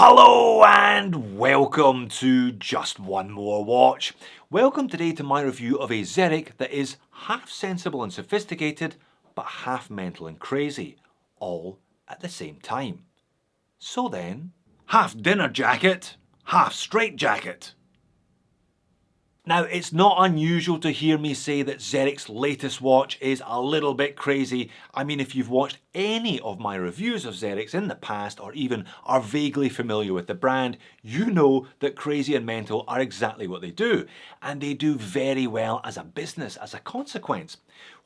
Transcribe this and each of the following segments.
Hello and welcome to Just One More Watch. Welcome today to my review of a Xeric that is half sensible and sophisticated, but half mental and crazy, all at the same time. So then, half dinner jacket, half straight jacket. Now, it's not unusual to hear me say that Xeric's latest watch is a little bit crazy. I mean, if you've watched any of my reviews of Xerics in the past, or even are vaguely familiar with the brand, you know that crazy and mental are exactly what they do. And they do very well as a business as a consequence.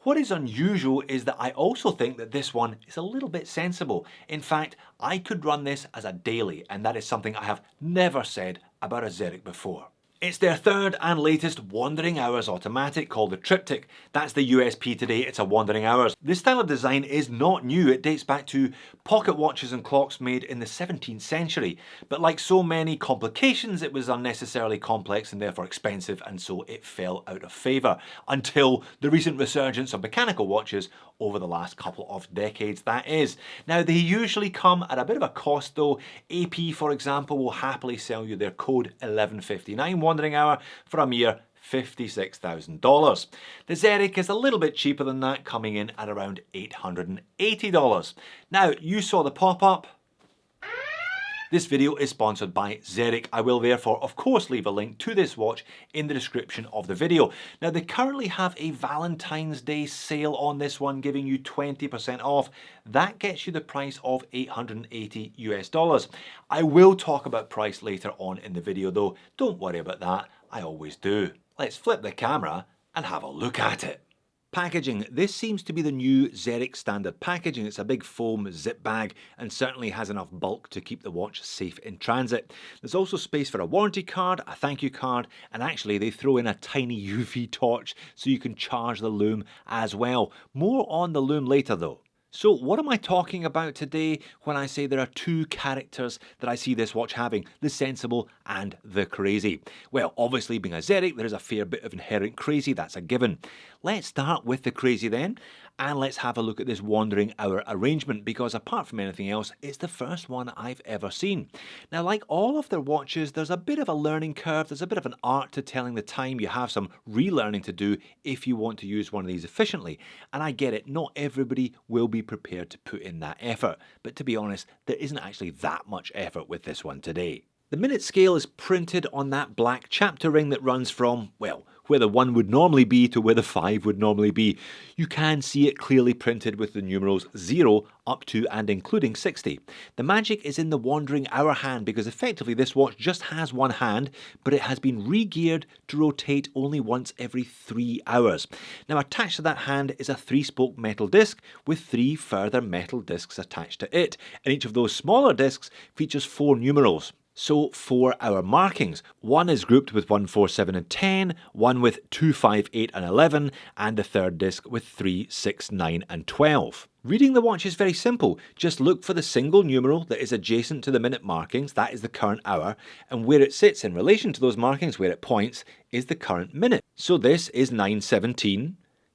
What is unusual is that I also think that this one is a little bit sensible. In fact, I could run this as a daily, and that is something I have never said about a Xeric before. It's their third and latest Wandering Hours automatic called the Triptych. That's the USP today, it's a Wandering Hours. This style of design is not new, it dates back to pocket watches and clocks made in the 17th century. But like so many complications, it was unnecessarily complex and therefore expensive, and so it fell out of favour. Until the recent resurgence of mechanical watches over the last couple of decades, that is. Now they usually come at a bit of a cost though. AP, for example, will happily sell you their code 1159 Wandering Hour for a mere $56,000. The Xeric is a little bit cheaper than that, coming in at around $880. Now, you saw the pop-up. This video is sponsored by Xeric. I will therefore, of course, leave a link to this watch in the description of the video. Now, they currently have a Valentine's Day sale on this one, giving you 20% off. That gets you the price of $880 US. I will talk about price later on in the video though. Don't worry about that, I always do. Let's flip the camera and have a look at it. Packaging. This seems to be the new Xeric standard packaging. It's a big foam zip bag and certainly has enough bulk to keep the watch safe in transit. There's also space for a warranty card, a thank you card, and actually they throw in a tiny UV torch so you can charge the lume as well. More on the lume later though. So what am I talking about today when I say there are two characters that I see this watch having, the sensible and the crazy? Well, obviously being a Xeric, there is a fair bit of inherent crazy, that's a given. Let's start with the crazy then, and let's have a look at this Wandering Hour arrangement, because apart from anything else, it's the first one I've ever seen. Now, like all of their watches, there's a bit of a learning curve, there's a bit of an art to telling the time. You have some relearning to do if you want to use one of these efficiently. And I get it, not everybody will be prepared to put in that effort. But to be honest, there isn't actually that much effort with this one today. The minute scale is printed on that black chapter ring that runs from, well, where the 1 would normally be to where the 5 would normally be. You can see it clearly printed with the numerals 0 up to and including 60. The magic is in the Wandering Hour hand, because effectively this watch just has one hand, but it has been re-geared to rotate only once every 3 hours. Now attached to that hand is a 3-spoke metal disc with 3 further metal discs attached to it, and each of those smaller discs features 4 numerals. So 4 hour markings. One is grouped with 1, 4, 7 and 10, one with 2, 5, 8 and 11, and the third disc with 3, 6, 9 and 12. Reading the watch is very simple. Just look for the single numeral that is adjacent to the minute markings, that is the current hour, and where it sits in relation to those markings, where it points, is the current minute. So this is 9:17,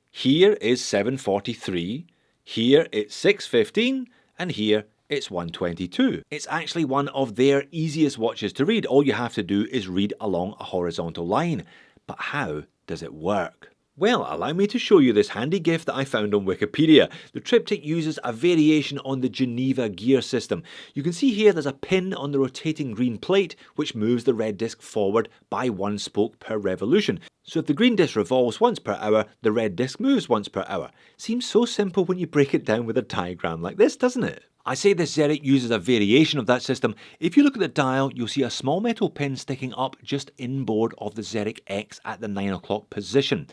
here is 7:43, here it's 6:15, and here it's 1:22. It's actually one of their easiest watches to read. All you have to do is read along a horizontal line. But how does it work? Well, allow me to show you this handy gift that I found on Wikipedia. The Triptych uses a variation on the Geneva gear system. You can see here there's a pin on the rotating green plate which moves the red disc forward by 1 spoke per revolution. So if the green disc revolves once per hour, the red disc moves once per hour. Seems so simple when you break it down with a diagram like this, doesn't it? I say this Xeric uses a variation of that system. If you look at the dial, you'll see a small metal pin sticking up just inboard of the Xeric X at the 9 o'clock position.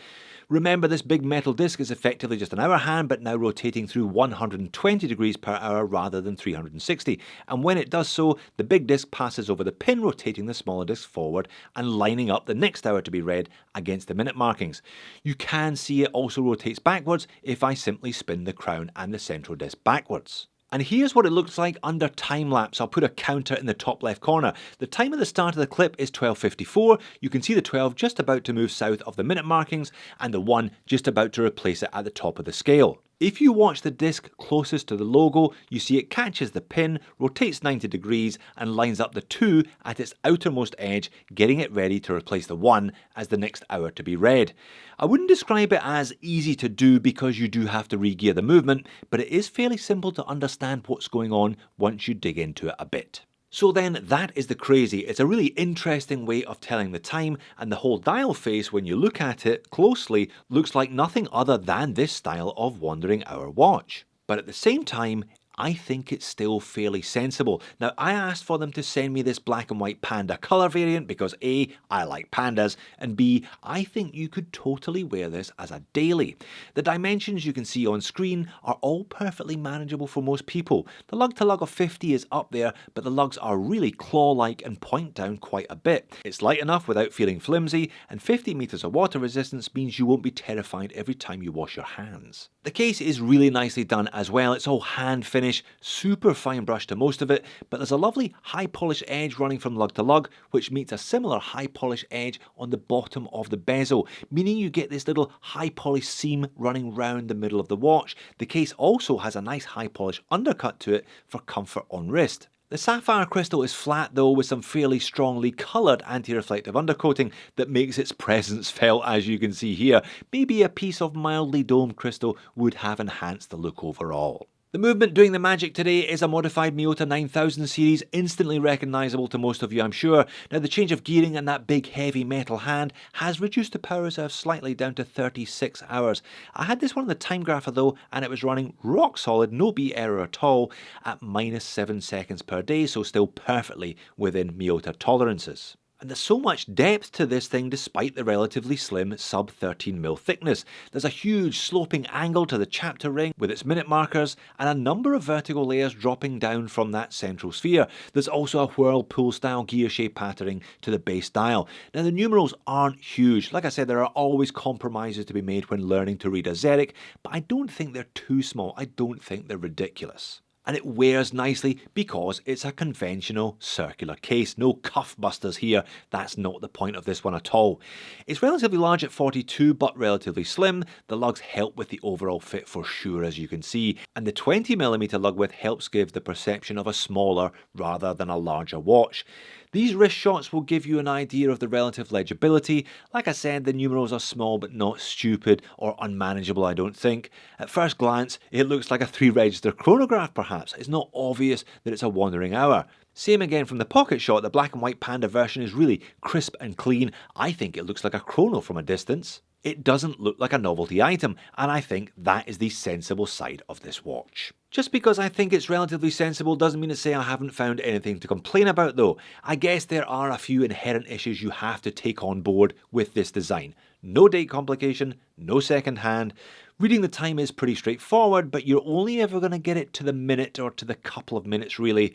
Remember, this big metal disc is effectively just an hour hand, but now rotating through 120 degrees per hour rather than 360. And when it does so, the big disc passes over the pin, rotating the smaller disc forward and lining up the next hour to be read against the minute markings. You can see it also rotates backwards if I simply spin the crown and the central disc backwards. And here's what it looks like under time lapse. I'll put a counter in the top left corner. The time at the start of the clip is 12:54. You can see the 12 just about to move south of the minute markings and the 1 just about to replace it at the top of the scale. If you watch the disc closest to the logo, you see it catches the pin, rotates 90 degrees and lines up the 2 at its outermost edge, getting it ready to replace the 1 as the next hour to be read. I wouldn't describe it as easy to do because you do have to re-gear the movement, but it is fairly simple to understand what's going on once you dig into it a bit. So then, that is the Crazy. It's a really interesting way of telling the time, and the whole dial face, when you look at it closely, looks like nothing other than this style of wandering hour watch. But at the same time, I think it's still fairly sensible. Now, I asked for them to send me this black and white panda colour variant because A, I like pandas, and B, I think you could totally wear this as a daily. The dimensions you can see on screen are all perfectly manageable for most people. The lug-to-lug of 50 is up there, but the lugs are really claw-like and point down quite a bit. It's light enough without feeling flimsy, and 50 metres of water resistance means you won't be terrified every time you wash your hands. The case is really nicely done as well. It's all hand finish, super fine brush to most of it, but there's a lovely high polish edge running from lug to lug, which meets a similar high polish edge on the bottom of the bezel, meaning you get this little high polish seam running round the middle of the watch. The case also has a nice high polish undercut to it for comfort on wrist. The sapphire crystal is flat though, with some fairly strongly coloured anti-reflective undercoating that makes its presence felt, as you can see here. Maybe a piece of mildly domed crystal would have enhanced the look overall. The movement doing the magic today is a modified Miyota 9000 series, instantly recognisable to most of you, I'm sure. Now, the change of gearing and that big heavy metal hand has reduced the power reserve slightly down to 36 hours. I had this one on the time grapher though, and it was running rock solid, no beat error at all, at -7 seconds per day, so still perfectly within Miyota tolerances. And there's so much depth to this thing despite the relatively slim sub 13mm thickness. There's a huge sloping angle to the chapter ring with its minute markers and a number of vertical layers dropping down from that central sphere. There's also a whirlpool style gear shape patterning to the base dial. Now, the numerals aren't huge. Like I said, there are always compromises to be made when learning to read a Xeric, but I don't think they're too small. I don't think they're ridiculous. And it wears nicely because it's a conventional circular case. No cuff busters here, that's not the point of this one at all. It's relatively large at 42 but relatively slim. The lugs help with the overall fit for sure, as you can see, and the 20mm lug width helps give the perception of a smaller rather than a larger watch. These wrist shots will give you an idea of the relative legibility. Like I said, the numerals are small but not stupid or unmanageable, I don't think. At first glance, it looks like a 3-register chronograph perhaps. It's not obvious that it's a wandering hour. Same again from the pocket shot. The black and white panda version is really crisp and clean. I think it looks like a chrono from a distance. It doesn't look like a novelty item, and I think that is the sensible side of this watch. Just because I think it's relatively sensible doesn't mean to say I haven't found anything to complain about though. I guess there are a few inherent issues you have to take on board with this design. No date complication, no second hand. Reading the time is pretty straightforward, but you're only ever going to get it to the minute or to the couple of minutes really.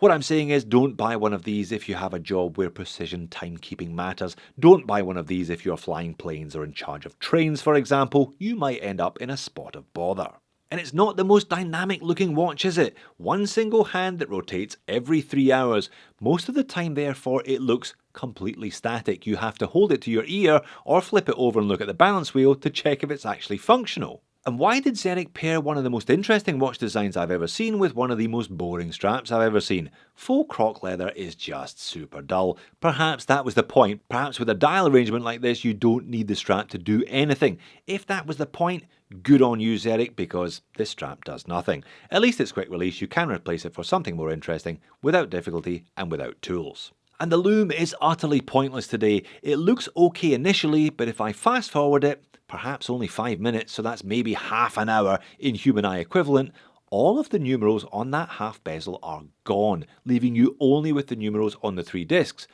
What I'm saying is, don't buy one of these if you have a job where precision timekeeping matters. Don't buy one of these if you're flying planes or in charge of trains, for example. You might end up in a spot of bother. And it's not the most dynamic looking watch, is it? One single hand that rotates every 3 hours. Most of the time, therefore, it looks completely static. You have to hold it to your ear or flip it over and look at the balance wheel to check if it's actually functional. And why did Xeric pair one of the most interesting watch designs I've ever seen with one of the most boring straps I've ever seen? Faux croc leather is just super dull. Perhaps that was the point. Perhaps with a dial arrangement like this, you don't need the strap to do anything. If that was the point, good on you, Xeric, because this strap does nothing. At least it's quick release. You can replace it for something more interesting without difficulty and without tools. And the loom is utterly pointless today. It looks okay initially, but if I fast forward it, perhaps only 5 minutes, so that's maybe half an hour in human eye equivalent, all of the numerals on that half bezel are gone, leaving you only with the numerals on the 3 discs.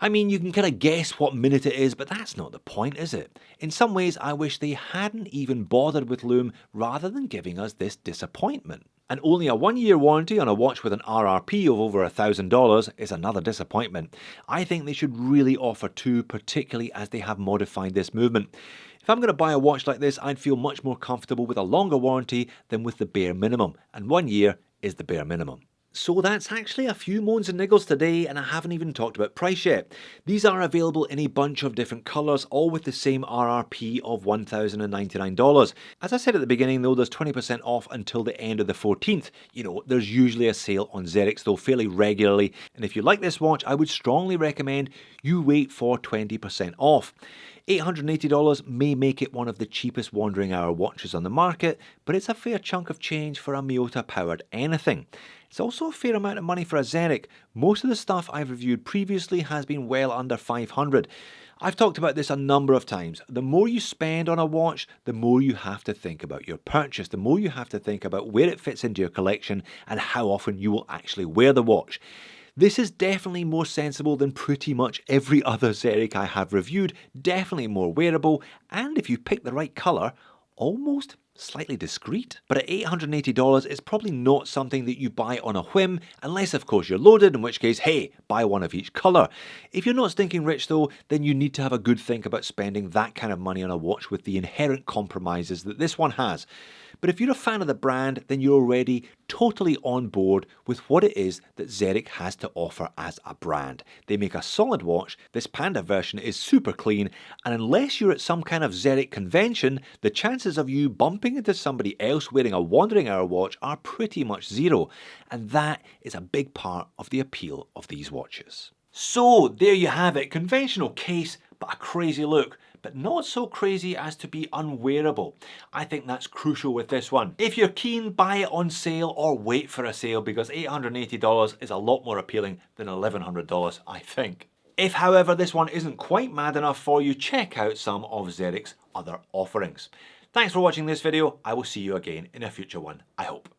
I mean, you can kind of guess what minute it is, but that's not the point, is it? In some ways, I wish they hadn't even bothered with loom rather than giving us this disappointment. And only a 1-year warranty on a watch with an RRP of over $1,000 is another disappointment. I think they should really offer 2, particularly as they have modified this movement. If I'm going to buy a watch like this, I'd feel much more comfortable with a longer warranty than with the bare minimum, and 1 year is the bare minimum. So that's actually a few moans and niggles today, and I haven't even talked about price yet. These are available in a bunch of different colours, all with the same RRP of $1,099. As I said at the beginning though, there's 20% off until the end of the 14th. You know, there's usually a sale on Xerix though fairly regularly, and if you like this watch, I would strongly recommend you wait for 20% off. $880 may make it one of the cheapest wandering hour watches on the market, but it's a fair chunk of change for a Miyota powered anything. It's also a fair amount of money for a Xeric. Most of the stuff I've reviewed previously has been well under $500. I've talked about this a number of times. The more you spend on a watch, the more you have to think about your purchase, the more you have to think about where it fits into your collection and how often you will actually wear the watch. This is definitely more sensible than pretty much every other Xeric I have reviewed, definitely more wearable, and if you pick the right colour, almost slightly discreet. But at $880, it's probably not something that you buy on a whim, unless of course you're loaded, in which case, hey, buy one of each colour. If you're not stinking rich though, then you need to have a good think about spending that kind of money on a watch with the inherent compromises that this one has. But if you're a fan of the brand, then you're already totally on board with what it is that Xeric has to offer as a brand. They make a solid watch, this Panda version is super clean, and unless you're at some kind of Xeric convention, the chances of you bumping into somebody else wearing a wandering hour watch are pretty much zero, and that is a big part of the appeal of these watches. So there you have it, conventional case, but a crazy look. But not so crazy as to be unwearable. I think that's crucial with this one. If you're keen, buy it on sale or wait for a sale, because $880 is a lot more appealing than $1,100, I think. If, however, this one isn't quite mad enough for you, check out some of Xeric's other offerings. Thanks for watching this video. I will see you again in a future one, I hope.